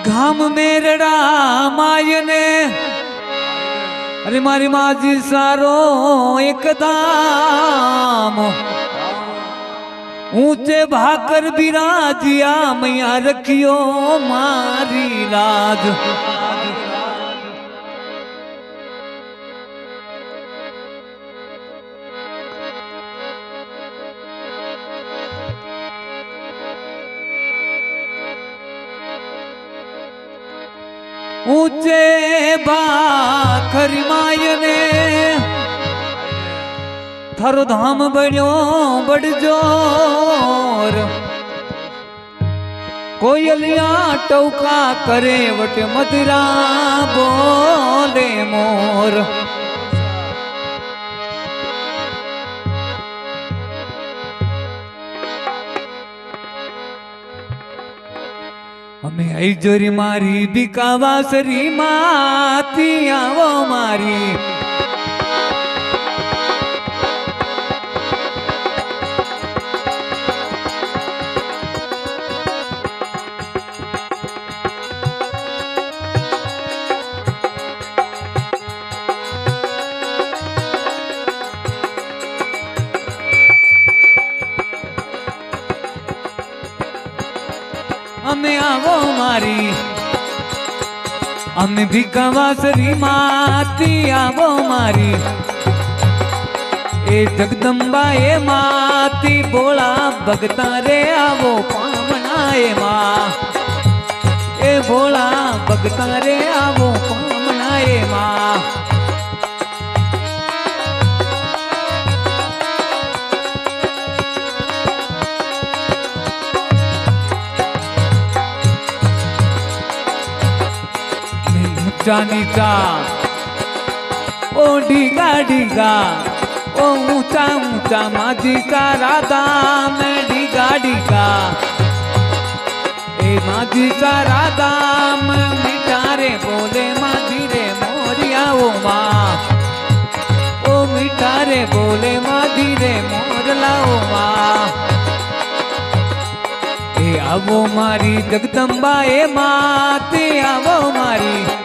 घाम मेरड़ा मायने अरे मारी माजी सारो एकदम ऊंचे भाकर बिराजिया मैया रखियो मारी लाज। ऊंचे भाकर मायने थारो धाम बण्यो बड़ जोर कोयलिया टौका करे वट मदिरा बोले मोर। हमें आई जोरी मारी बिकावासरी माती आवो मारी हमें आवो मारी हमें भी कवासरी माती आवो मारी ए जगदम्बा ए माती बोला भगता रे आवो पामनाए माँ ए बोला भगता रे आवो पामनाए माँ। नीचा ओ डीगा डीगा ओ ऊंचा ऊंचा माझी सारा दाम डीगा डीगा ए माझी सारा दाम मिठारे बोले माझी रे मोरिया ओ माँ ओ मिठारे बोले माझी रे मोरला ओ माँ। ए आवो मारी जगदम्बा ए माते आवो मारी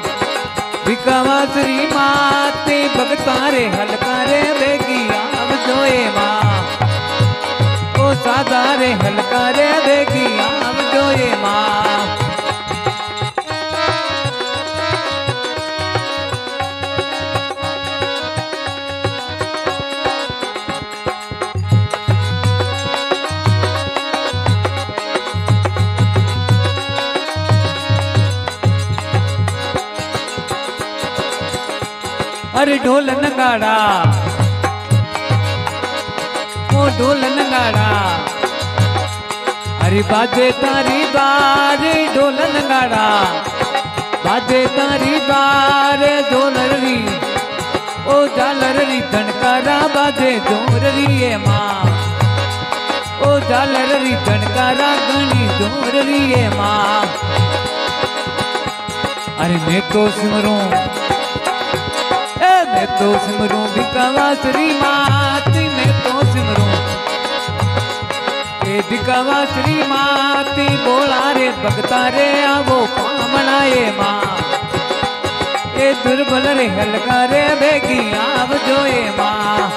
बिकावासरी माते भगतारे हलकारे बेगी आव जोए माँ ओ सादारे हलकारे बेगी आव जोए माँ। अरे ढोल नगाड़ा ओ ढोल नगाड़ा अरे बाजे तारी बार ढोल नगाड़ा बाजे तारी बार ढोलरी ओ झालरी धनकारा बाजे जोररी ए माँ ओ झालरी धनकारा गणी जोररी ए माँ। अरे मैं तो सिमरूं मैं तो सिमरूं बिकावासरी माती मैं तो सिमरूं ए बिकावासरी माती बोला रे भगता रे आवो पामनाए माँ ए दुर्बल रे हलका रे बेगी आव जोए माँ।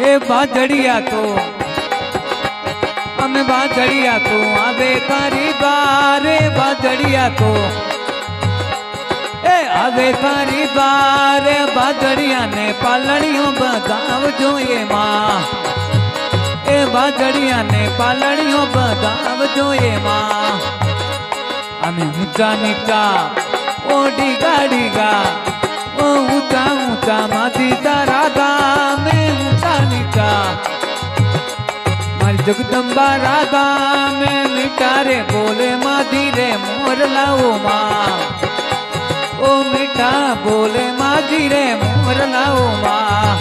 हे बाजड़िया तो हमें बाजड़िया तो आवे तारी बारे बाजड़िया तो ए आवे तारी बारे बाजड़िया ने पालड़ियों बदाव जो ये माँ ए बाजड़िया ने पालड़ियों बदाव जो ये माँ। हमें ऊंचा नीचा ओ डीगा डीगा ओ ऊंचा ऊंचा माती तारा दाम ऊंचा नीचा मारी जगदम्बा राधा में मिठारे बोले माधी रे मोर लाओ माँ ओ मीठा बोले माधी रे मोर लाओ माँ।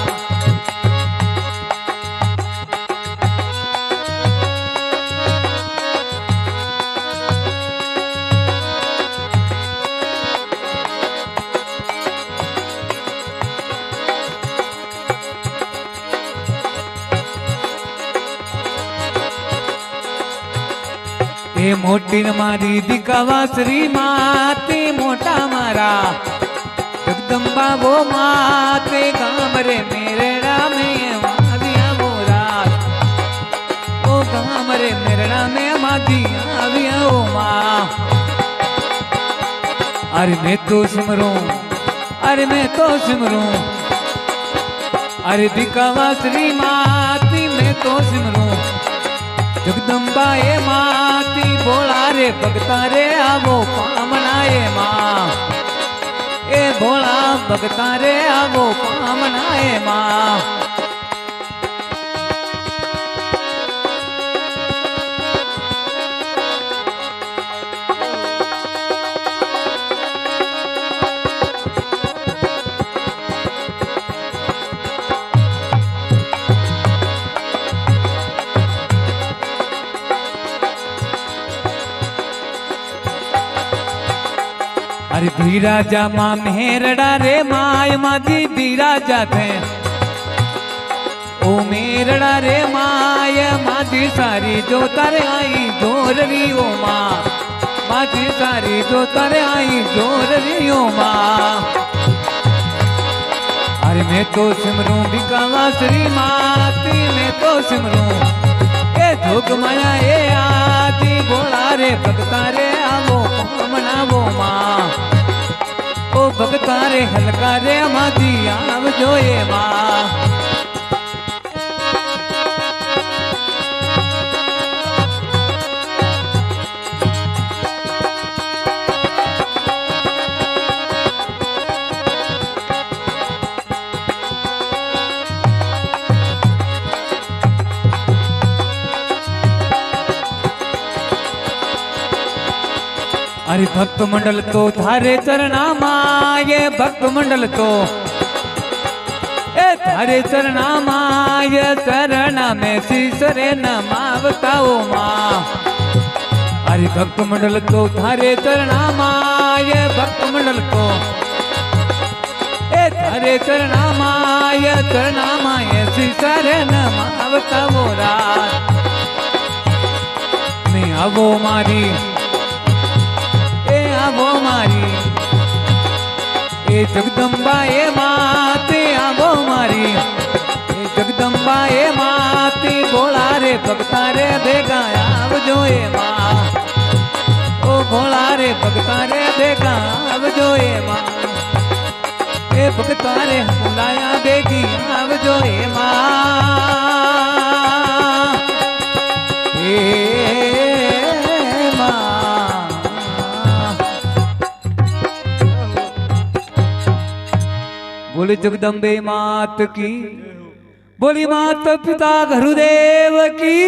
એ મોટી ને મારી દીકાવાસરી માતે મોટા મારા જગદંબા વો માતે ગામ રે મેરડા में આવ્યા વો રાત ઓ ગામ રે મેરડા में માધી આવ્યા ઓ માં अरे मैं तो सिमरूं अरे मैं तो सिमरूं अरे दिकावासरी माती मैं तो सिमरूं जगदम्बा ए माती बोला रे भगता रे आवो पामना ए मां ए बोला भगता रे आवो पामना ए मां अरे धीराजा माँ मेरड़ा रे माय माधी धीराजा थे ओ मेरड़ा रे माय माधी सारी जो तारे आई जोर री ओ माँ माधी सारी जो तारे आई जोर री ओ माँ अरे मैं तो सिमरूं दिकावासरी माती मैं तो सिमरूं ए जोग माया ए आदि बोला रे भगता रे आवो पामना वो माँ ओ भगता रे हलका रे माधी आवजो ए मां अरे भक्त मंडल तो थारे चरणा माये भक्त मंडल तो ए थारे चरणा माये चरणा में शीसरे नमावता ओ मां अरे भक्त मंडल तो थारे चरणा माये भक्त मंडल तो ए थारे चरणा माये शीसरे नमावता ओ रात मैं आवो मारी आवो मारी ए जगदम्बा ए माते आवो मारी ए जगदम्बा ए माते बोला रे भगता रे भेगा आवजो ए मां ओ बोला रे भगता रे भेगा आवजो ए मां ए भगता रे बुलाया बेगी आवजो ए मां ए बोली जगदम्बे मात की बोली माता पिता गुरुदेव की।